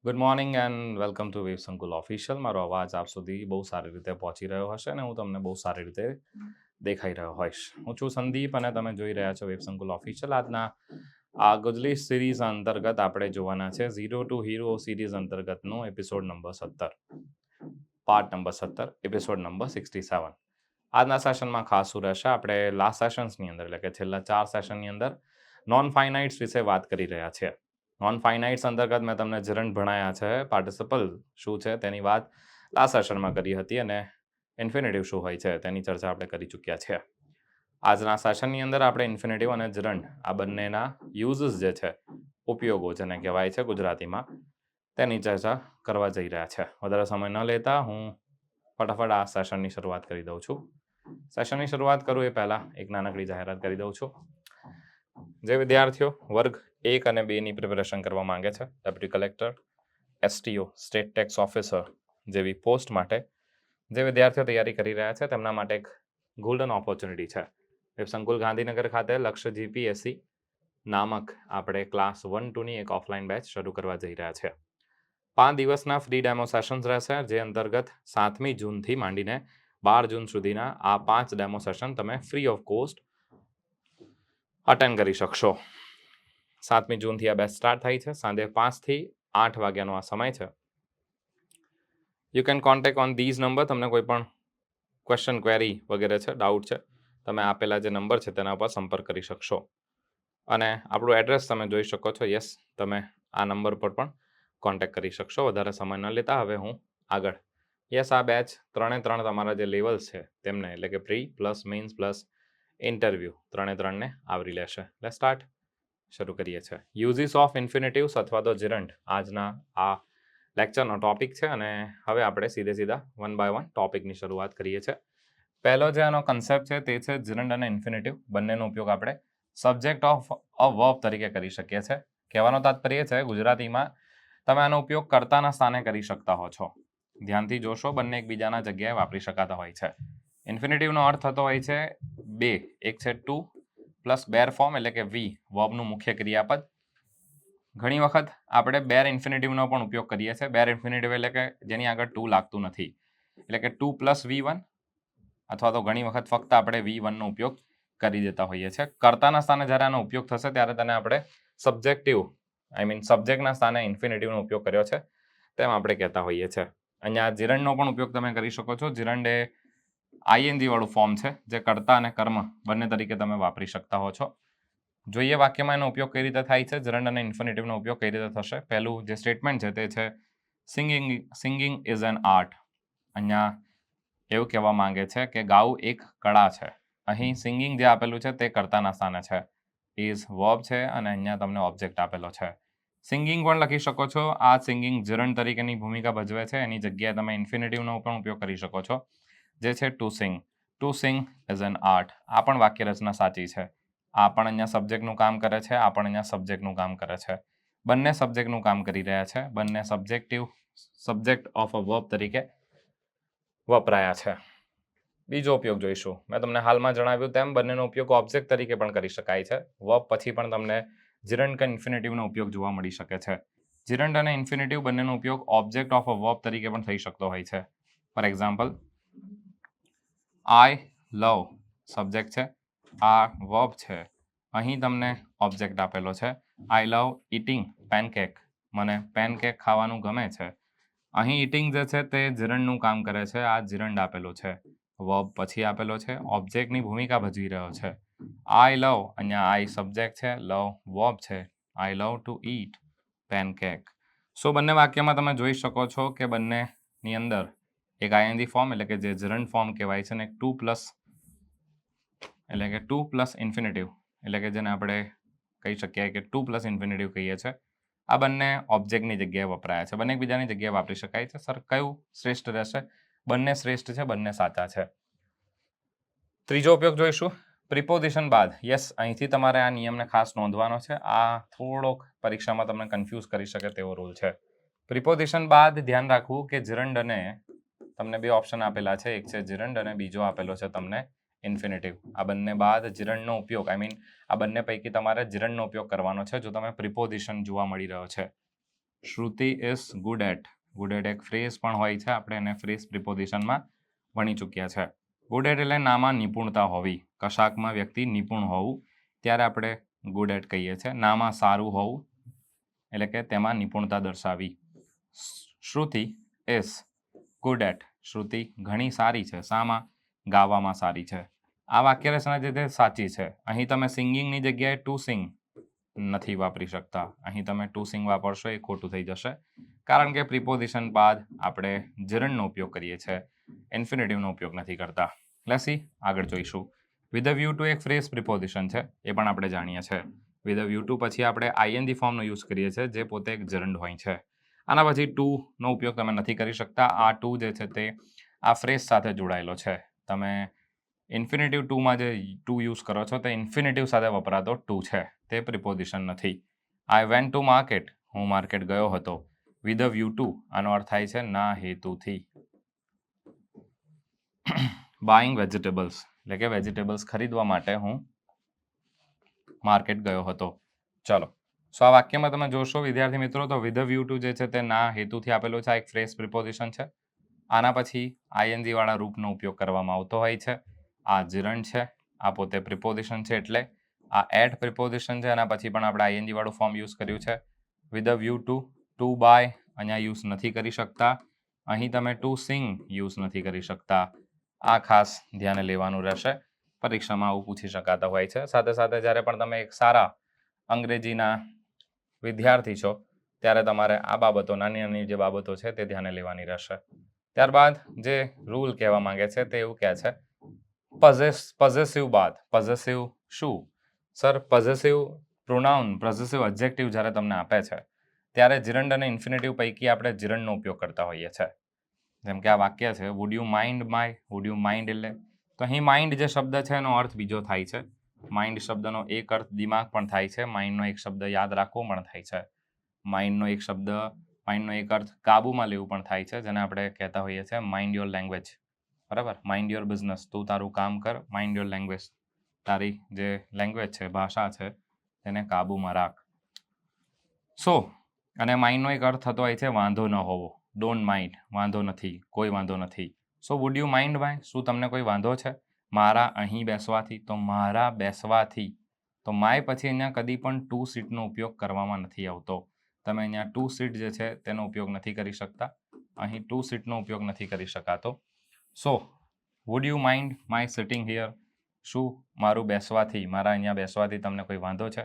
Good morning and welcome to WebSankul official. મારો અવાજ આપ સુધી બહુ સારી રીતે પહોંચી રહ્યો હશે અને હું તમને બહુ સારી રીતે દેખાઈ રહ્યો હોઈશ. હું છું સંદીપ અને તમે જોઈ રહ્યા છો WebSankul ઓફિશિયલ. આજના આ ગુજલી સિરીઝ અંતર્ગત આપણે જોવાના છે ઝીરો ટુ હીરો સિરીઝ અંતર્ગતનો episode number 17, part number 17, episode number 67. આજના સેશનમાં ખાસ શું રહેશે, આપણે લાસ્ટ સેશન્સની અંદર એટલે કે છેલ્લા 4 સેશનની અંદર નોન ફાઇનાઇટ્સ વિશે વાત કરી રહ્યા છીએ. નોન ફાઇનાઇટ્સ અંતર્ગત મેં તમને જરંડ ભણાયા છે, પાર્ટિસિપલ શું છે તેની વાત લાસ્ટ સેશનમાં કરી હતી અને ઇન્ફિનિટિવ શું હોય છે તેની ચર્ચા આપણે કરી ચૂક્યા છે. આજના સેશનની અંદર આપણે ઇન્ફિનિટિવ અને જરંડ આ બંનેના યુઝિસ જે છે, ઉપયોગો જેને કહેવાય છે ગુજરાતીમાં, તેની ચર્ચા કરવા જઈ રહ્યા છે. વધારે સમય ન લેતા હું ફટાફટ આ સેશનની શરૂઆત કરી દઉં છું. સેશનની શરૂઆત કરું એ પહેલાં એક નાનકડી જાહેરાત કરી દઉં છું. જે વિદ્યાર્થીઓ વર્ગ 1 અને 2ની પ્રિપેરેશન કરવા માંગે છે, deputy collector, STO, state tax officer જેવી પોસ્ટ માટે જે વિદ્યાર્થીઓ તૈયારી કરી રહ્યા છે તેમના માટે એક ગોલ્ડન ઓપોર્ચ્યુનિટી છે. વેબસંકુલ ગાંધીનગર ખાતે લક્ષ્ય GPSC નામક આપણે ક્લાસ 1-2ની એક ઓફલાઈન બેચ શરૂ કરવા જઈ રહ્યા છે. 5 દિવસના ફ્રી ડેમો સેશન્સ રહેશે, જે અંતર્ગત 7મી જૂનથી માંડીને 12 જૂન સુધીના આ 5 ડેમો સેશન તમે ફ્રી ઓફ કોસ્ટ અટેન્ડ કરી શકશો. 7મી જૂનથી આ બેચ સ્ટાર્ટ થાય છે. સાંજે 5 થી 8 વાગ્યાનો આ સમય છે. You can contact on these number. તમને કોઈ પણ ક્વેશ્ચન, ક્વેરી વગેરે છે, ડાઉટ છે, તમે આપેલા જે નંબર છે તેના પર સંપર્ક કરી શકશો. અને આપણું એડ્રેસ તમે જોઈ શકો છો. યસ, તમે આ નંબર પર પણ કોન્ટેક્ટ કરી શકશો. વધારે સમય ન લેતા હવે હું આગળ. યસ, આ બેચ 3 તમારા જે લેવલ્સ છે તેમને એટલે કે pre plus mains plus interview 3ને આવરી લેશે. Let's start. શરૂ કરીએ છીએ. યુઝિસ ઓફ ઇન્ફિનિટિવ્સ અથવા તો જરંડ આજના આ લેક્ચરનો ટોપિક છે અને હવે આપણે સીધા 1 બાય 1 ટોપિકની શરૂઆત કરીએ છીએ. પહેલો જે આનો કન્સેપ્ટ છે તે છે જરંડ અને ઇન્ફિનિટિવ બંનેનો ઉપયોગ આપણે સબ્જેક્ટ ઓફ અ વર્બ તરીકે કરી શકીએ છીએ. કહેવાનો તાત્પર્ય છે ગુજરાતીમાં તમે આનો ઉપયોગ કર્તાના સ્થાને કરી શકતા હો છો. ધ્યાનથી જોશો, બંને એકબીજાના જગ્યાએ વાપરી શકાતા હોય છે. ઇન્ફિનિટિવનો અર્થ થતો હોય છે બે. એક છે ટુ પ્લસ બેર ફોર્મ એટલે કે વી, વર્બનું મુખ્ય ક્રિયાપદ. ઘણી વખત આપણે બેર ઇન્ફિનિટિવનો પણ ઉપયોગ કરીએ છીએ. બેર ઇન્ફિનિટિવ એટલે કે જેની આગળ ટુ લાગતું નથી, એટલે કે 2 પ્લસ V1, અથવા તો ઘણી વખત ફક્ત આપણે V1નો ઉપયોગ કરી દેતા હોઈએ છીએ. કર્તાના સ્થાને જ્યારે આનો ઉપયોગ થશે ત્યારે તેને આપણે સબ્જેક્ટિવ સબ્જેક્ટના સ્થાને ઇન્ફિનિટિવનો ઉપયોગ કર્યો છે તેમ આપણે કહેતા હોઈએ છીએ. અહીંયા જીરંડનો પણ ઉપયોગ તમે કરી શકો છો. જીરંડ એ ING વાળું ફોર્મ છે જે કર્તા અને કર્મ બંને તરીકે તમે વાપરી શકતા હો છો. જોઈએ વાક્યમાં એનો ઉપયોગ કઈ રીતે થાય છે, જરંડ અને ઇન્ફિનિટિવનો ઉપયોગ કઈ રીતે થશે. પહેલું જે સ્ટેટમેન્ટ છે તે છે સિંગિંગ ઇઝ એન આર્ટ. અહીંયા એવું કહેવા માંગે છે કે ગાવું એક કળા છે. અહીં સિંગિંગ જે આપેલું છે તે કર્તાના સ્થાને છે, ઇઝ વર્બ છે અને અહીંયા તમને ઓબ્જેક્ટ આપેલો છે. સિંગિંગ પણ લખી શકો છો. આ સિંગિંગ જરંડ તરીકેની ભૂમિકા ભજવે છે. એની જગ્યાએ તમે ઇન્ફિનિટિવનો પણ ઉપયોગ કરી શકો છો, જે છે to sing. To sing is an art. આ પણ વાક્ય રચના સાચી છે. આ પણ અહીંયા સબ્જેક્ટનું કામ કરે છે, આ પણ અહીંયા સબ્જેક્ટનું કામ કરે છે. બંને સબ્જેક્ટનું કામ કરી રહ્યા છે. બંને સબ્જેક્ટ ઓફ અ વર્બ તરીકે વપરાયા છે. બીજો ઉપયોગ જોઈશું. મેં તમને હાલમાં જણાવ્યું તેમ બંનેનો ઉપયોગ ઓબ્જેક્ટ તરીકે પણ કરી શકાય છે. વર્બ પછી પણ તમને જીરંડ કે ઇન્ફિનિટિવનો ઉપયોગ જોવા મળી શકે છે. જીરંડ અને ઇન્ફિનિટિવ બંનેનો ઉપયોગ ઓબ્જેક્ટ ઓફ અ વર્બ તરીકે પણ થઈ શકતો હોય છે. For example, I love subject છે, આ વર્બ છે. અહીં તમને ઓબ્જેક્ટ આપેલો છે, આઈ લવ ઇટિંગ પેનકેક. મને પેનકેક ખાવાનું ગમે છે. અહીં ઇટિંગ જે છે તે જીરંડનું કામ કરે છે. આ જીરંડ આપેલું છે, વર્બ પછી આપેલો છે, ઓબ્જેક્ટની ભૂમિકા ભજવી રહ્યો છે. આઈ લવ, અહીંયા આઈ સબ્જેક્ટ છે, લવ વર્બ છે. આઈ લવ ટુ ઈટ પેનકેક. સો બંને વાક્યમાં તમે જોઈ શકો છો કે બંનેની અંદર એક ING ફોર્મ એટલે કે જે જરંડ ફોર્મ કહેવાય છે, અને એક 2 પ્લસ ઇન્ફિનિટિવ એટલે કે જેને આપણે કહી શકીએ કે 2 પ્લસ ઇન્ફિનિટિવ કહીએ છીએ. આ બંને ઓબ્જેક્ટની જગ્યાએ વપરાયા છે. બંને એકબીજાની જગ્યાએ વાપરી શકાય છે. સર કયું શ્રેષ્ઠ રહેશે? બંને શ્રેષ્ઠ છે, બંને સાચા છે. ત્રીજો ઉપયોગ જોઈશું, પ્રિપોઝિશન બાદ. યસ, અહીંથી તમારે આ નિયમને ખાસ નોંધવાનો છે. આ થોડોક પરીક્ષામાં તમને કન્ફ્યુઝ કરી શકે તેવો રૂલ છે. પ્રિપોઝિશન બાદ ધ્યાન રાખવું કે જીરંડ અને તમને બે ઓપ્શન આપેલા છે, એક છે જીરંડ અને બીજો આપેલો છે તમને ઇન્ફિનિટિવ. આ બંને બાદ જીરંડનો ઉપયોગ આ બંને પૈકી તમારે જીરંડનો ઉપયોગ કરવાનો છે જો તમે પ્રિપોઝિશન જોવા મળી રહ્યો છે. Shruti is good at. Good at એક ફ્રેઝ પણ હોય છે, આપણે એને ફ્રેઝ પ્રિપોઝિશનમાં ભણી ચૂક્યા છે. ગુડ એટ એટલે નામાં નિપુણતા હોવી, કશાકમાં વ્યક્તિ નિપુણ હોવું, ત્યારે આપણે ગુડ એટ કહીએ છીએ. નામાં સારું હોવું એટલે કે તેમાં નિપુણતા દર્શાવી. શ્રુતિ ઇઝ ગુડ એટ. શ્રુતિ ઘણી સારી છે. શામાં? ગાવામાં સારી છે. આ વાક્ય રચના જે તે સાચી છે. અહીં તમે સિંગિંગની જગ્યાએ ટુ સિંગ નથી વાપરી શકતા. અહીં તમે ટુ સિંગ વાપરશો એ ખોટું થઈ જશે, કારણ કે પ્રિપોઝિશન બાદ આપણે જીરણનો ઉપયોગ કરીએ છીએ, ઇન્ફિનિટિવનો ઉપયોગ નથી કરતા. લેસી આગળ જોઈશું. વિથ અ વ્યૂ ટુ એક ફ્રેઝ પ્રિપોઝિશન છે, એ પણ આપણે જાણીએ છીએ. વિથ અ વ્યૂ ટુ પછી આપણે આઈએનજી ફોર્મનો યુઝ કરીએ છીએ, જે પોતે એક જીરંડ હોય છે. આના પછી ટુનો ઉપયોગ તમે નથી કરી શકતા. આ ટુ જે છે તે આ ફ્રેઝ સાથે જોડાયેલો છે. તમે ઇન્ફિનિટિવ ટુમાં જે ટુ યુઝ કરો છો તે ઇન્ફિનિટિવ સાથે વપરાતો ટુ છે, તે પ્રિપોઝિશન નથી. I went to market. હું માર્કેટ ગયો હતો. વિથ અ વ્યૂ ટુ આનો અર્થ થાય છે ના હેતુથી. બાઇંગ વેજીટેબલ્સ એટલે કે વેજીટેબલ્સ ખરીદવા માટે હું માર્કેટ ગયો હતો. ચલો, સો આ વાક્યમાં તમે જોશો વિદ્યાર્થી મિત્રો, તો વિથ અ વ્યૂ ટુ જે છે તે ના હેતુથી આપેલું છે. આ એક ફ્રેઝ પ્રિપોઝિશન છે. આના પછી આઈએનજી વાળા રૂપનો ઉપયોગ કરવામાં આવતો હોય છે. આ જીરંડ છે, આ પોતે પ્રિપોઝિશન છે, એટલે આ એટ પ્રિપોઝિશન છે. આના પછી પણ આપણે આઈએનજી વાળું ફોર્મ યુઝ કર્યું છે. With a view to, to buy અહીંયા યુઝ નથી કરી શકતા. અહીં તમે ટુ સિંગ યુઝ નથી કરી શકતા. આ ખાસ ધ્યાને લેવાનું રહેશે. પરીક્ષામાં આવું પૂછી શકાતા હોય છે. સાથે સાથે જ્યારે પણ તમે એક સારા અંગ્રેજીના વિદ્યાર્થી છો ત્યારે તમારે આ બાબતો, નાની નાની જે બાબતો છે તે ધ્યાને લેવાની રહેશે. ત્યારબાદ જે રૂલ કહેવા માંગે છે તે એવું કહે છે પોઝેસિવ બાદ. પોઝેસિવ શું? Sir, possessive pronoun, possessive adjective જ્યારે તમને આપે છે ત્યારે જીરંડ અને ઇન્ફિનિટિવ પૈકી આપણે જીરંડનો ઉપયોગ કરતા હોઈએ છીએ. જેમ કે આ વાક્ય છે, wood you mind my. Wood you mind એટલે, તો અહીં માઇન્ડ જે શબ્દ છે એનો અર્થ બીજો થાય છે. માઇન્ડ શબ્દનો એક અર્થ દિમાગ પણ થાય છે. માઇન્ડનો એક શબ્દ યાદ રાખવો પણ થાય છે. માઇન્ડનો એક અર્થ કાબુમાં લેવું પણ થાય છે, જેને આપણે કહેતા હોઈએ છીએ માઇન્ડ યોર લેંગ્વેજ. બરાબર? Mind your business. તું તારું કામ કર. Mind your language. તારી જે લેંગ્વેજ છે, ભાષા છે, તેને કાબુમાં રાખ. સો, અને માઇન્ડનો એક અર્થ થતો હોય છે વાંધો ન હોવો. ડોન્ટ માઇન્ડ, વાંધો નથી, કોઈ વાંધો નથી. સો વુડ યુ માઇન્ડ માય, શું તમને કોઈ વાંધો છે મારા અહીં બેસવાથી? તો મારા બેસવાથી. તો માય પછી અહીંયા કદી પણ ટુ સીટનો ઉપયોગ કરવામાં નથી આવતો. તમે અહીંયા ટુ સીટ જે છે તેનો ઉપયોગ નથી કરી શકતા. અહીં ટુ સીટનો ઉપયોગ નથી કરી શકાતો. So would you mind my sitting here? શું મારું બેસવાથી, મારા અહીંયા બેસવાથી તમને કોઈ વાંધો છે?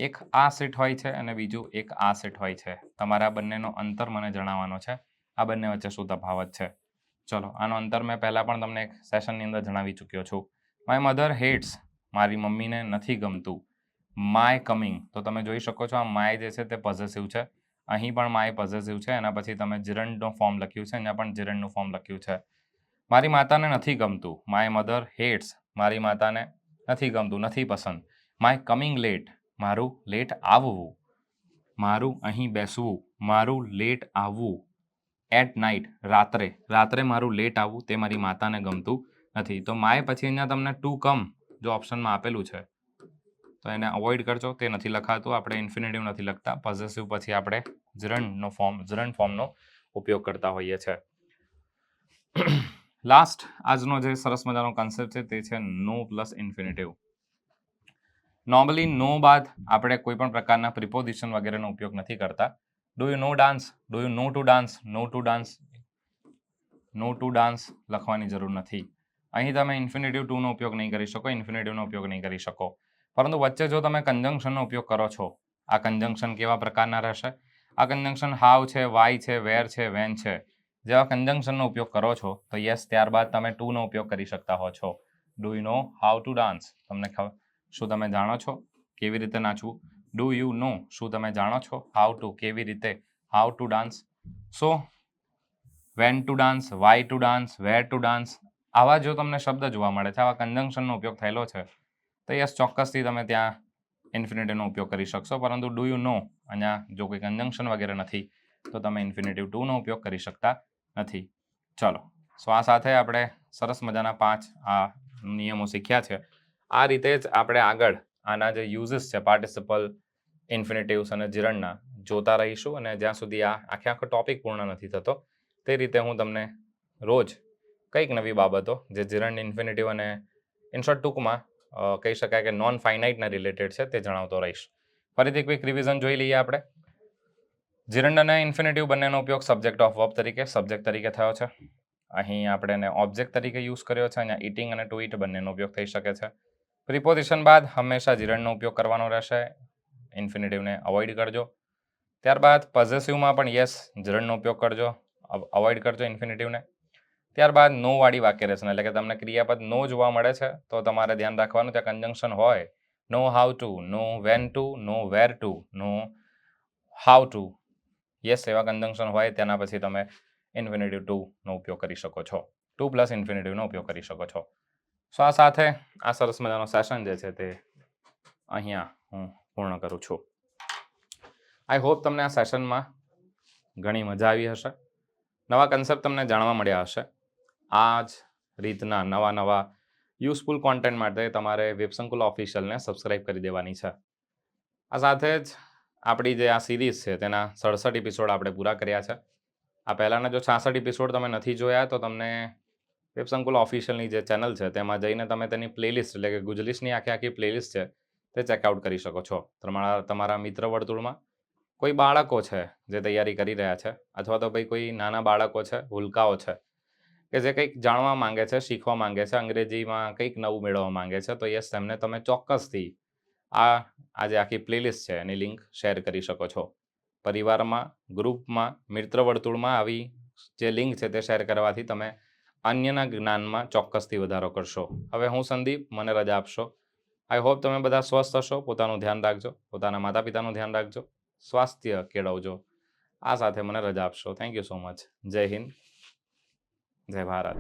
એક આ સીટ હોય છે અને બીજું એક આ સીટ હોય છે. તમારા બંનેનો અંતર મને જણાવવાનો છે. આ બંને વચ્ચે શું તફાવત છે? ચલો, આનો અંતર મેં પહેલાં પણ તમને એક સેશનની અંદર જણાવી ચૂક્યો છું. My mother hates. મારી મમ્મીને નથી ગમતું. માય કમિંગ, તો તમે જોઈ શકો છો આ માય જે છે તે પોઝેસિવ છે. અહીં પણ માય પોઝેસિવ છે. એના પછી તમે જીરંડનું ફોર્મ લખ્યું છે, અહીંયા પણ જીરંડનું ફોર્મ લખ્યું છે. મારી માતાને નથી ગમતું. My mother hates. મારી માતાને નથી ગમતું, નથી પસંદ. My coming late. મારું લેટ આવવું. મારું અહીં બેસવું. મારું લેટ આવવું. At night. રાત્રે. રાત્રે મારું લેટ આવવું તે મારી માતાને ગમતું નથી. તો માય પછી અહીંયા તમને ટુ કમ જો ઓપ્શનમાં આપેલું છે તો એને અવોઇડ કરજો, તે નથી લખાતું. આપણે ઇન્ફિનિટિવ નથી લખતા. પોઝેસિવ પછી આપણે જીરંડ ફોર્મનો ઉપયોગ કરતા હોઈએ છીએ. લાસ્ટ આજનો જે સરસ મજાનો કન્સેપ્ટ છે તે છે નો પ્લસ ઇન્ફિનિટિવ. નોર્મલી નો બાદ આપણે કોઈ પણ પ્રકારના પ્રિપોઝિશન વગેરેનો ઉપયોગ નથી કરતા. Do you know dance? Do you know to dance? Know to dance. Know to dance લખવાની જરૂર નથી. અહીં તમે ઇન્ફિનિટિવ ટુનો ઉપયોગ નહીં કરી શકો, ઇન્ફિનિટિવનો ઉપયોગ નહીં કરી શકો. પરંતુ વચ્ચે જો તમે કન્જંક્શનનો ઉપયોગ કરો છો, આ કન્જંક્શન કેવા પ્રકારના રહેશે? આ કન્જંક્શન હાવ છે, વાય છે, વેર છે, વેન છે. જેવા કન્જંક્શનનો ઉપયોગ કરો છો તો યસ, ત્યારબાદ તમે ટુનો ઉપયોગ કરી શકતા હો છો. Do you no how to dance? તમને ખબર, શું તમે જાણો છો કેવી રીતે નાચવું? ડુ યુ નો, શું તમે જાણો છો? હાઉ ટુ, કેવી રીતે? How to dance. So when to dance, why to dance, where to dance, આવા જો તમને શબ્દ જોવા મળે છે, આવા કન્જંક્શનનો ઉપયોગ થયેલો છે, તો યસ, ચોક્કસથી તમે ત્યાં ઇન્ફિનિટિવનો ઉપયોગ કરી શકશો. પરંતુ ડુ યુ નો, અહીંયા જો કોઈ કન્જંક્શન વગેરે નથી તો તમે ઇન્ફિનિટિવ ટુનો ઉપયોગ કરી શકતા નથી. ચલો, સો આ સાથે આપણે સરસ મજાના 5 આ નિયમો શીખ્યા છે. આ રીતે જ આપણે આગળ આના જે યુઝિસ છે પાર્ટિસિપલ, ઇન્ફિનિટિવ્સ અને જીરંડના, જોતા રહીશું અને જ્યાં સુધી આ આખો ટોપિક પૂર્ણ નથી થતો તે રીતે હું તમને રોજ કંઈક નવી બાબતો જે જીરંડ ઇન્ફિનિટિવ અને ઇનશોર્ટ ટૂંકમાં કહી શકાય કે નોન ફાઇનાઇટના રિલેટેડ છે તે જણાવતો રહીશ. ફરીથી ક્વિક રિવિઝન જોઈ લઈએ આપણે. જીરંડ અને ઇન્ફિનિટિવ બંનેનો ઉપયોગ સબ્જેક્ટ ઓફ વર્બ તરીકે સબ્જેક્ટ તરીકે થયો છે. અહીં આપણે એને ઓબ્જેક્ટ તરીકે યુઝ કર્યો છે. અહીંયા ઇટિંગ અને ટુ ઇટ બંનેનો ઉપયોગ થઈ શકે છે. પ્રિપોઝિશન બાદ હંમેશા જીરંડનો ઉપયોગ કરવાનો રહેશે. ઇન્ફિનિટિવને અવોઇડ કરજો. ત્યારબાદ પોઝેસિવમાં પણ યસ જીરંડનો ઉપયોગ કરજો, અવોઇડ કરજો ઇન્ફિનિટિવને. ત્યારબાદ નો વાળી વાક્ય રચના એટલે કે તમને ક્રિયાપદ નો જોવા મળે છે તો તમારે ધ્યાન રાખવાનું ત્યાં કન્જંક્શન હોય. Know how to, know when to, know where to, know how to. Yes એવા કન્જંક્શન હોય તેના પછી તમે ઇન્ફિનિટિવ ટુનો ઉપયોગ કરી શકો છો. ટુ પ્લસ ઇન્ફિનિટિવનો ઉપયોગ કરી શકો છો. સો આ સાથે આ સરસ મજાનો સેશન જે છે તે અહીંયા હું પૂર્ણ કરું છું. આઈ હોપ તમને આ સેશનમાં ઘણી મજા આવી હશે. નવા કન્સેપ્ટ તમને જાણવા મળ્યા હશે. આ જ રીતના નવા યુઝફુલ કોન્ટેન્ટ માટે તમારે વેબસંકુલ ઓફિશિયલને સબસ્ક્રાઇબ કરી દેવાની છે. આ સાથે જ આપણી જે આ સિરીઝ છે તેના 67 એપિસોડ આપણે પૂરા કર્યા છે. આ પહેલાંના જો 66 એપિસોડ તમે નથી જોયા તો તમને વેબસંકુલ ઓફિશિયલની જે ચેનલ છે તેમાં જઈને તમે તેની પ્લેલિસ્ટ એટલે કે ગુજલિસ્ટની આખી પ્લેલિસ્ટ છે તે ચેકઆઉટ કરી શકો છો. તમારા મિત્ર વર્તુળમાં કોઈ બાળકો છે જે તૈયારી કરી રહ્યા છે અથવા તો ભાઈ કોઈ નાના બાળકો છે, હુલકાઓ છે કે જે કંઈક જાણવા માંગે છે, શીખવા માંગે છે, અંગ્રેજીમાં કંઈક નવું મેળવવા માંગે છે, તો યસ તેમને તમે ચોક્કસથી આ જે આખી પ્લેલિસ્ટ છે એની લિંક શેર કરી શકો છો. પરિવારમાં, ગ્રુપમાં, મિત્ર વર્તુળમાં આવી જે લિંક છે તે શેર કરવાથી તમે અન્યના જ્ઞાનમાં ચોક્કસથી વધારો કરશો. હવે હું સંદીપ, મને રજા આપશો. આઈ હોપ તમે બધા સ્વસ્થ હશો. પોતાનું ધ્યાન રાખજો, પોતાના માતા પિતાનું ધ્યાન રાખજો, સ્વાસ્થ્ય કેળવજો. આ સાથે મને રજા આપશો. Thank you so much. જય હિન્દ, જય ભારત.